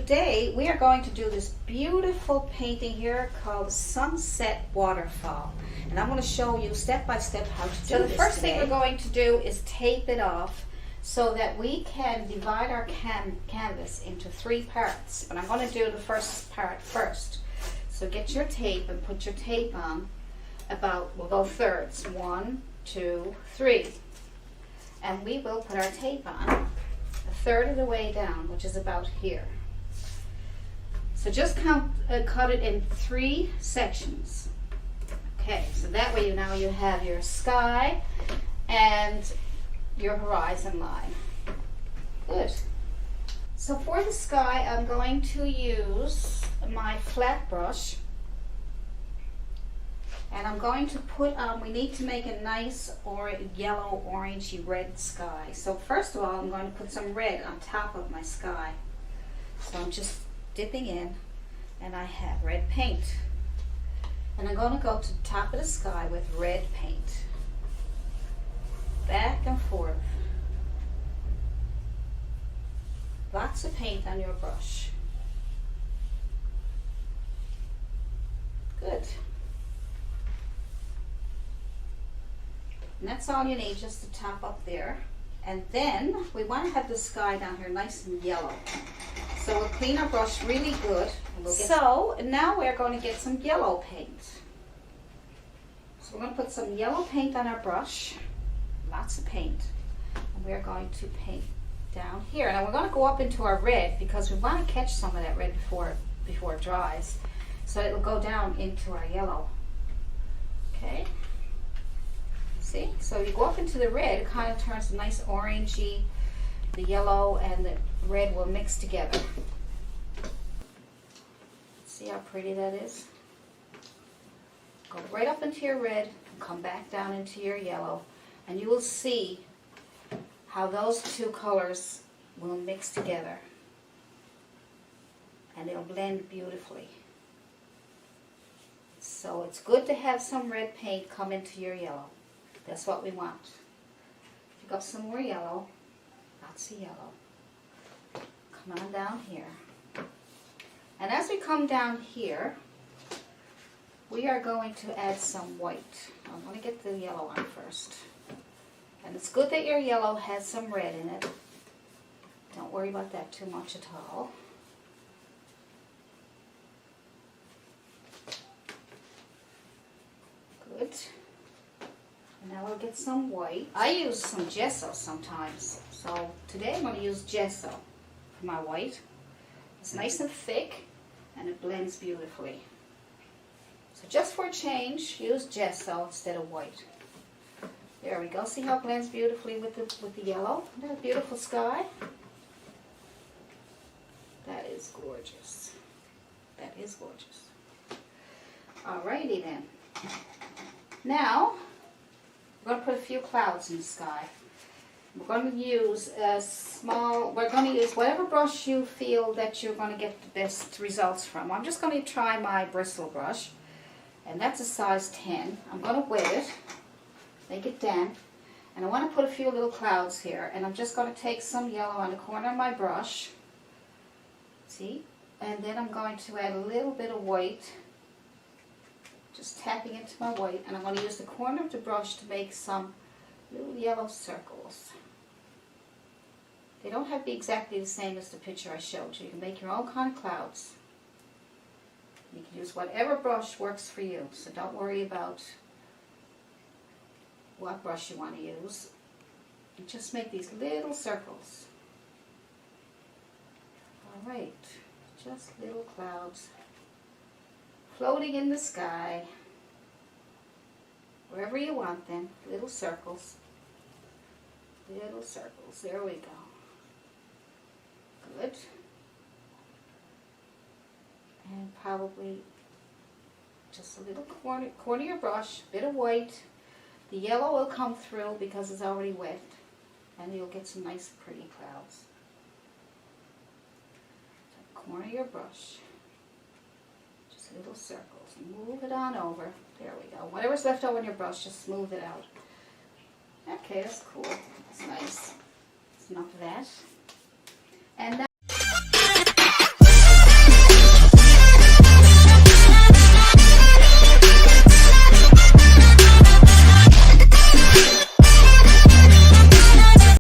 today we are going to do this beautiful painting here called Sunset Waterfall. And I'm going to show you step by step how to do this. So the first thing we're going to do is tape it off so that we can divide our canvas into 3 parts. But I'm going to do the first part first. So get your tape and put your tape on about, we'll go thirds, 1, 2, 3. And we will put our tape on a third of the way down, which is about here. So just cut it in 3 sections. Okay, so that way now you have your sky and your horizon line. Good. So for the sky, I'm going to use my flat brush. And I'm going to put on, we need to make a nice yellow, orangey, red sky. So first of all, I'm going to put some red on top of my sky. So I'm just dipping in, and I have red paint. And I'm going to go to the top of the sky with red paint. Back and forth. Lots of paint on your brush. Good. And that's all you need, just to top up there. And then we want to have the sky down here nice and yellow. So we'll clean our brush really good. And so now we're going to get some yellow paint. So we're going to put some yellow paint on our brush. Lots of paint. And we're going to paint down here. Now we're going to go up into our red because we want to catch some of that red before it dries. So it will go down into our yellow. Okay. See? So you go up into the red, it kind of turns a nice orangey. The yellow and the red will mix together. See how pretty that is? Go right up into your red and come back down into your yellow. And you will see how those 2 colors will mix together. And they'll blend beautifully. So it's good to have some red paint come into your yellow. That's what we want. Pick up some more yellow. Lots of yellow. Come on down here. And as we come down here, we are going to add some white. I'm going to get the yellow on first. And it's good that your yellow has some red in it. Don't worry about that too much at all. Good. Now we'll get some white. I use some gesso sometimes. So today I'm going to use gesso for my white. It's nice and thick and it blends beautifully. So just for a change, use gesso instead of white. There we go. See how it blends beautifully with the yellow? Isn't that a beautiful sky? That is gorgeous. That is gorgeous. Alrighty then. Now, we're going to put a few clouds in the sky. We're going to use whatever brush you feel that you're going to get the best results from. I'm just going to try my Bristle brush, and that's a size 10. I'm going to wet it, make it damp, and I want to put a few little clouds here, and I'm just going to take some yellow on the corner of my brush, see, and then I'm going to add a little bit of white. Just tapping into my white, and I'm going to use the corner of the brush to make some little yellow circles. They don't have to be exactly the same as the picture I showed you. You can make your own kind of clouds. You can use whatever brush works for you, so don't worry about what brush you want to use. And just make these little circles. Alright, just little clouds. Floating in the sky, wherever you want them, little circles, there we go. Good. And probably just a little corner of your brush, a bit of white. The yellow will come through because it's already wet, and you'll get some nice pretty clouds. Corner of your brush. Little circles. Move it on over. There we go. Whatever's left over in your brush, just smooth it out. Okay, that's cool. That's nice. That's enough of that. And